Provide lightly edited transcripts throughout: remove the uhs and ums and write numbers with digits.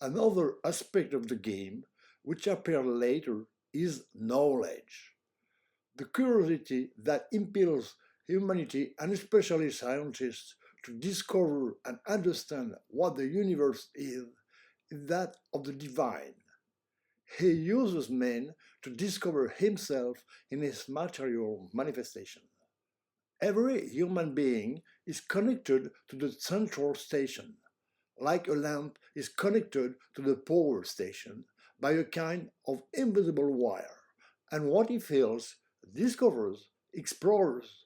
Another aspect of the game, which appears later, is knowledge. The curiosity that impels humanity, and especially scientists, to discover and understand what the universe is that of the divine. He uses man to discover himself in his material manifestation. Every human being is connected to the central station, like a lamp is connected to the power station by a kind of invisible wire. And what he feels, discovers, explores,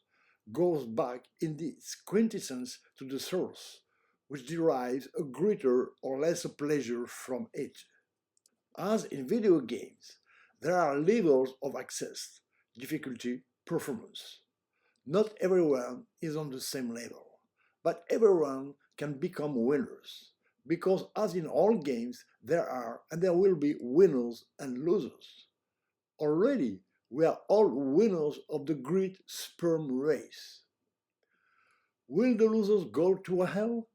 goes back in its quintessence to the source, which derives a greater or lesser pleasure from it. As in video games, there are levels of access, difficulty, performance. Not everyone is on the same level, but everyone can become winners. Because as in all games, there are and there will be winners and losers. Already, we are all winners of the great sperm race. Will the losers go to hell?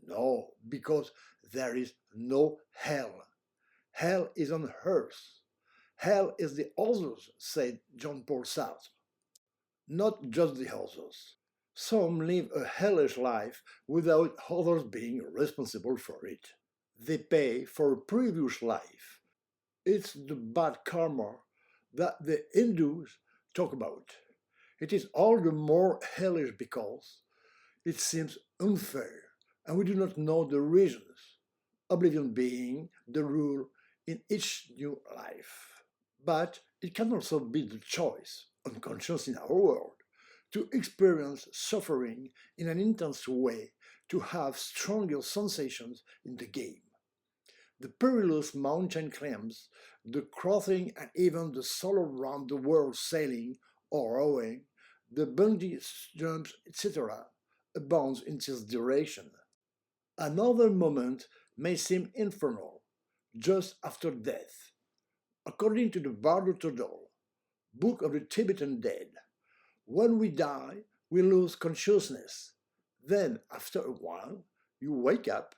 No, because there is no hell. Hell is on earth. Hell is the others, said John Paul Sartre. Not just the others. Some live a hellish life without others being responsible for it. They pay for a previous life. It's the bad karma that the Hindus talk about. It is all the more hellish because it seems unfair and we do not know the reasons, oblivion being the rule in each new life. But it can also be the choice, unconscious in our world, to experience suffering in an intense way, to have stronger sensations in the game. The perilous mountain climbs, the crossing and even the solo round the world sailing or rowing, the bungee jumps, etc., abounds in this direction. Another moment may seem infernal, just after death. According to the Bardo Todol, Book of the Tibetan Dead, when we die, we lose consciousness. Then, after a while, you wake up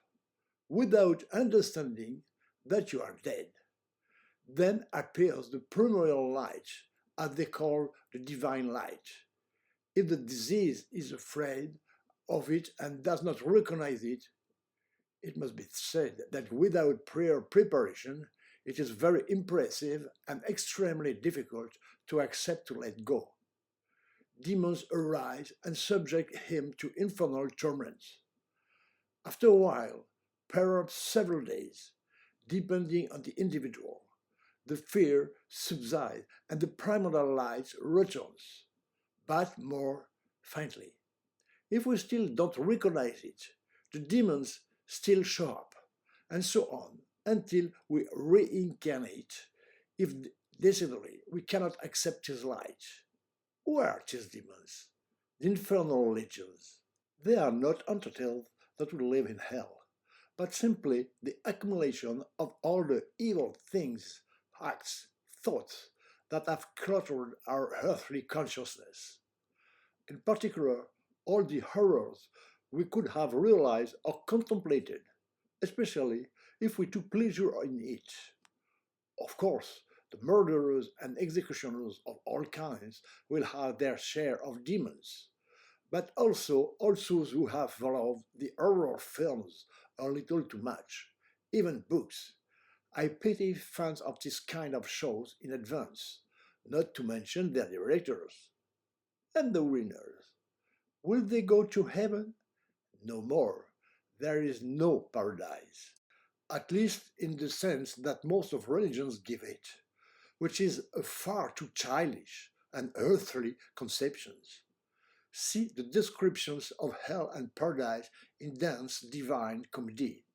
without understanding that you are dead. Then appears the primordial light, as they call the divine light. If the disease is afraid of it and does not recognize it, it must be said that without prior preparation, it is very impressive and extremely difficult to accept to let go. Demons arise and subject him to infernal torments. After a while, perhaps several days, depending on the individual, the fear subsides and the primordial light returns, but more faintly. If we still don't recognize it, the demons still show up, and so on, until we reincarnate, if decidedly we cannot accept his light. Who are these demons? The infernal legions. They are not entities that will live in hell, but simply the accumulation of all the evil things, acts, thoughts that have cluttered our earthly consciousness. In particular, all the horrors we could have realized or contemplated, especially if we took pleasure in it. Of course, the murderers and executioners of all kinds will have their share of demons, but also those who have followed the horror films a little too much, even books. I pity fans of this kind of shows in advance, not to mention their directors. And the winners. Will they go to heaven? No more. There is no paradise. At least in the sense that most of religions give it, which is a far too childish and earthly conceptions. See the descriptions of hell and paradise in Dante's Divine Comedy,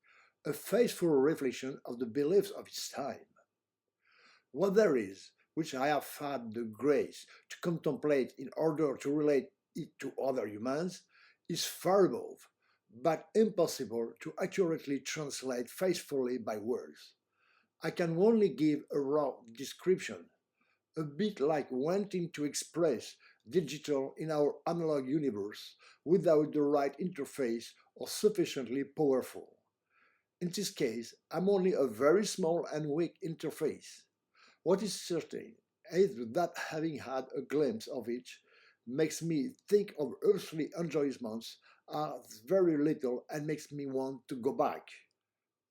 a faithful reflection of the beliefs of its time. What there is, which I have had the grace to contemplate in order to relate it to other humans, is far above, but impossible to accurately translate faithfully by words. I can only give a raw description, a bit like wanting to express digital in our analog universe without the right interface or sufficiently powerful. In this case, I'm only a very small and weak interface. What is certain is that having had a glimpse of it makes me think of earthly enjoyments as very little and makes me want to go back.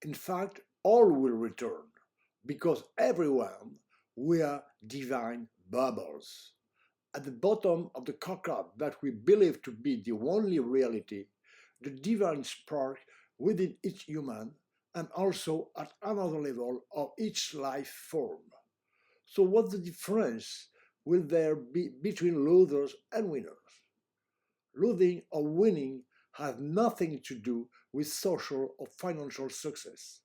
In fact, all will return, because everyone, we are divine bubbles. At the bottom of the cockpit that we believe to be the only reality, the divine spark within each human, and also at another level of each life form. So, what's the difference will there be between losers and winners? Losing or winning has nothing to do with social or financial success.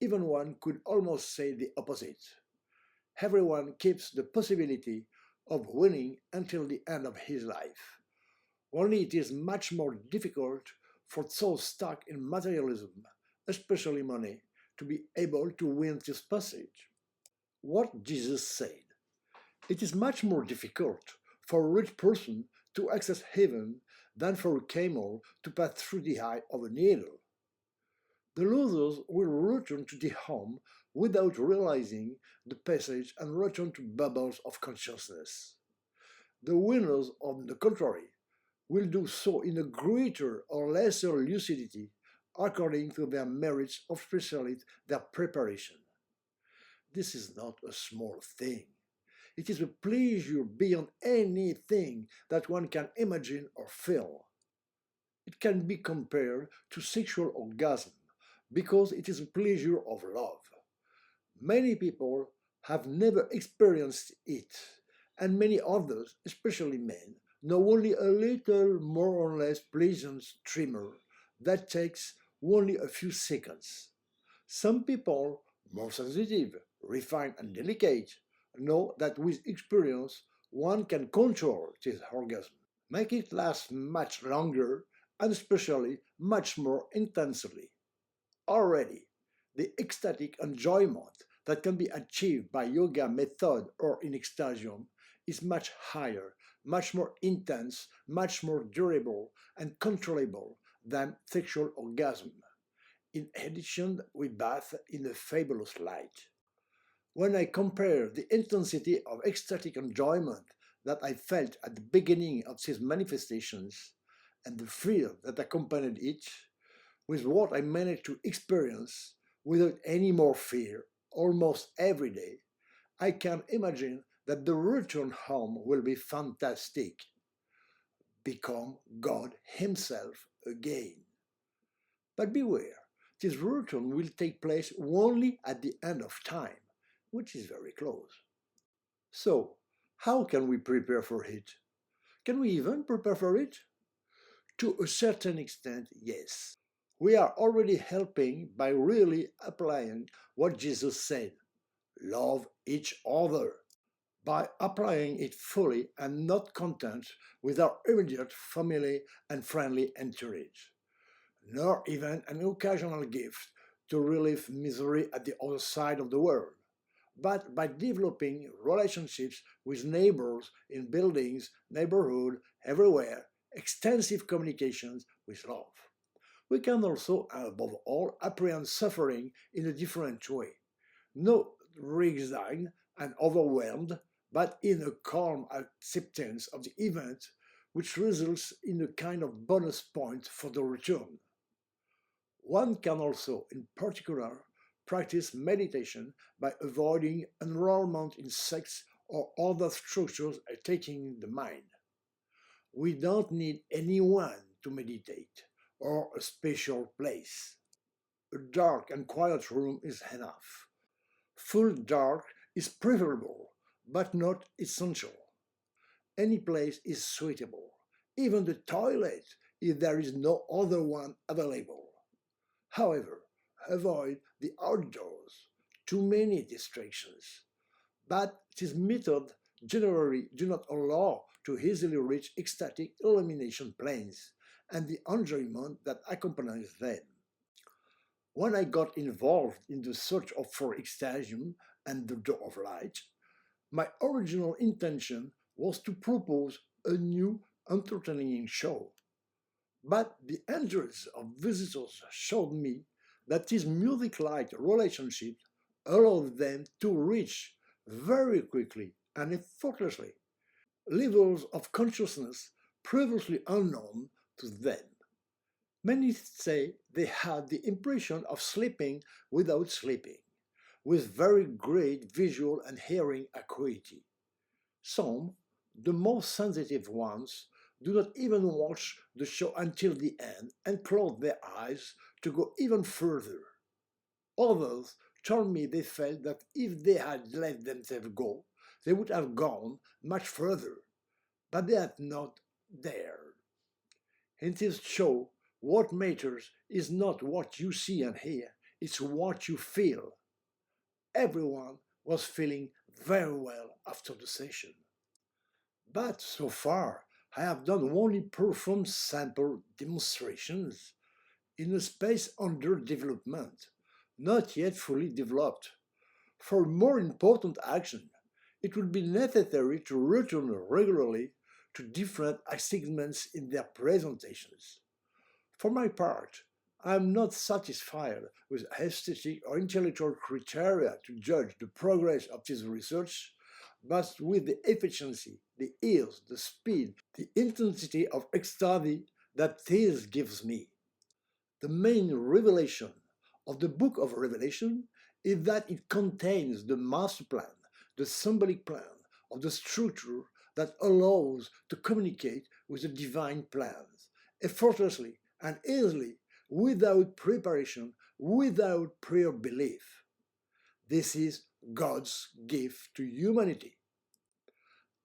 Even one could almost say the opposite. Everyone keeps the possibility of winning until the end of his life. Only it is much more difficult for those stuck in materialism, especially money, to be able to win this passage. What Jesus said: it is much more difficult for a rich person to access heaven than for a camel to pass through the eye of a needle. The losers will return to the home without realizing the passage and return to bubbles of consciousness. The winners, on the contrary, will do so in a greater or lesser lucidity according to their merits, especially their preparation. This is not a small thing. It is a pleasure beyond anything that one can imagine or feel. It can be compared to sexual orgasm because it is a pleasure of love. Many people have never experienced it, and many others, especially men, know only a little more or less pleasant tremor that takes only a few seconds. Some people, more sensitive, refined, and delicate, know that with experience one can control this orgasm, make it last much longer, and especially much more intensely. Already, the ecstatic enjoyment that can be achieved by yoga method or in Extasium is much higher, much more intense, much more durable and controllable than sexual orgasm. In addition, we bath in a fabulous light. When I compare the intensity of ecstatic enjoyment that I felt at the beginning of these manifestations and the fear that accompanied it with what I managed to experience without any more fear almost every day, I can imagine that the return home will be fantastic. Become God Himself again. But beware, this return will take place only at the end of time, which is very close. So, how can we prepare for it? Can we even prepare for it? To a certain extent, yes. We are already helping by really applying what Jesus said: love each other. By applying it fully and not content with our immediate family and friendly entourage, nor even an occasional gift to relieve misery at the other side of the world, but by developing relationships with neighbors in buildings, neighborhood, everywhere, extensive communications with love. We can also, above all, apprehend suffering in a different way, not resigned and overwhelmed, but in a calm acceptance of the event, which results in a kind of bonus point for the return. One can also, in particular, practice meditation by avoiding enrollment in sects or other structures attacking the mind. We don't need anyone to meditate or a special place. A dark and quiet room is enough. Full dark is preferable, but not essential. Any place is suitable, even the toilet if there is no other one available. However, avoid the outdoors, too many distractions. But this method generally do not allow to easily reach ecstatic illumination planes and the enjoyment that accompanies them. When I got involved in the search for Extasium and the Door of Light, my original intention was to propose a new entertaining show. But the hundreds of visitors showed me that these music-like relationships allow them to reach very quickly and effortlessly levels of consciousness previously unknown to them. Many say they had the impression of sleeping without sleeping, with very great visual and hearing acuity. Some, the most sensitive ones, do not even watch the show until the end and close their eyes to go even further. Others told me they felt that if they had let themselves go, they would have gone much further, but they had not dared. In this show, what matters is not what you see and hear, it's what you feel. Everyone was feeling very well after the session. But so far, I have done only perform sample demonstrations in a space under development, not yet fully developed. For more important action, it would be necessary to return regularly to different segments in their presentations. For my part, I am not satisfied with aesthetic or intellectual criteria to judge the progress of this research, but with the efficiency, the ease, the speed, the intensity of ecstasy that this gives me. The main revelation of the book of Revelation is that it contains the master plan, the symbolic plan of the structure that allows to communicate with the divine plans effortlessly and easily, without preparation, without prior belief. This is God's gift to humanity.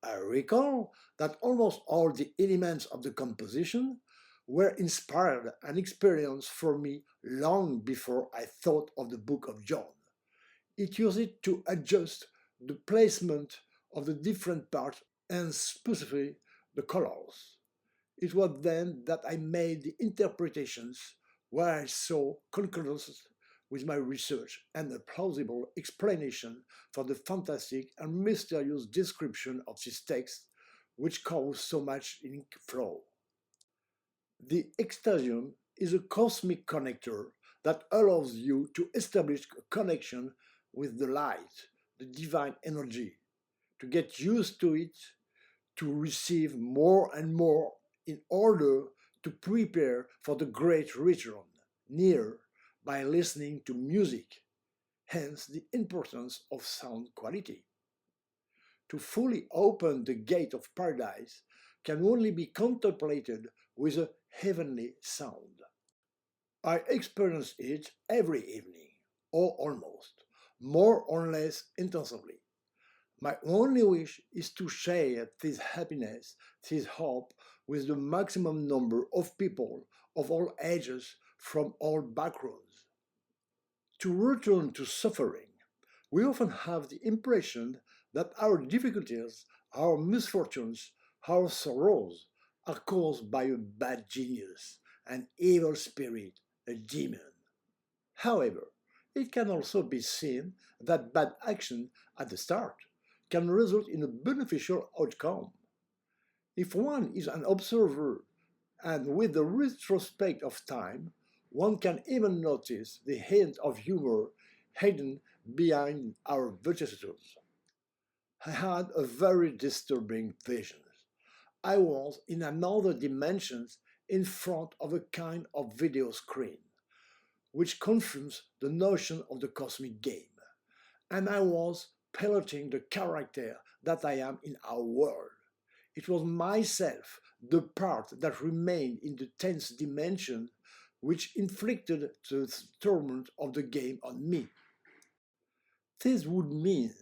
I recall that almost all the elements of the composition were inspired and experienced for me long before I thought of the book of John. It used it to adjust the placement of the different parts and specifically the colors. It was then that I made the interpretations where I saw concordance with my research and a plausible explanation for the fantastic and mysterious description of this text which caused so much ink flow. The Extasium is a cosmic connector that allows you to establish a connection with the light, the divine energy, to get used to it, to receive more and more in order to prepare for the great return near by listening to music, hence the importance of sound quality. To fully open the gate of paradise can only be contemplated with a heavenly sound. I experience it every evening, or almost, more or less intensively. My only wish is to share this happiness, this hope, with the maximum number of people of all ages from all backgrounds. To return to suffering, we often have the impression that our difficulties, our misfortunes, our sorrows are caused by a bad genius, an evil spirit, a demon. However, it can also be seen that bad action at the start can result in a beneficial outcome. If one is an observer and with the retrospect of time, one can even notice the hint of humor hidden behind our vicissitudes. I had a very disturbing vision. I was in another dimension in front of a kind of video screen, which confirms the notion of the cosmic game, and I was piloting the character that I am in our world. It was myself, the part that remained in the tenth dimension, which inflicted the torment of the game on me. This would mean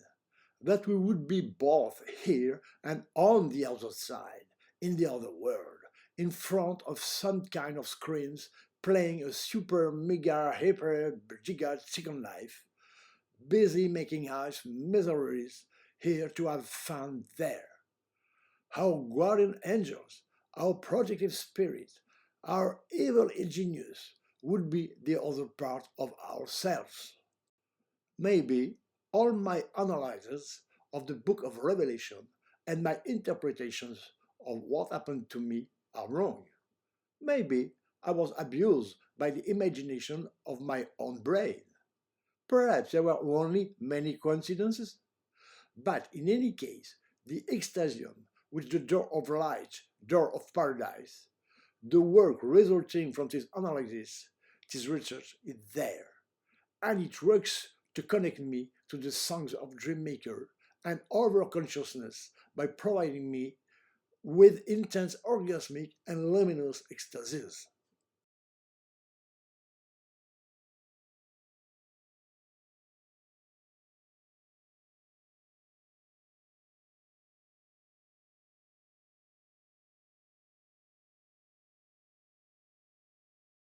that we would be both here and on the other side, in the other world, in front of some kind of screens playing a super mega hyper giga second life, busy making us miseries here to have fun there. Our guardian angels, our protective spirit, our evil genius would be the other part of ourselves. Maybe all my analyses of the book of Revelation and my interpretations of what happened to me are wrong. Maybe I was abused by the imagination of my own brain. Perhaps there were only many coincidences, but in any case, the Extasium, which the door of light, door of paradise, the work resulting from this analysis, this research is there, and it works to connect me to the songs of Dreammaker and other consciousness by providing me with intense orgasmic and luminous ecstasies.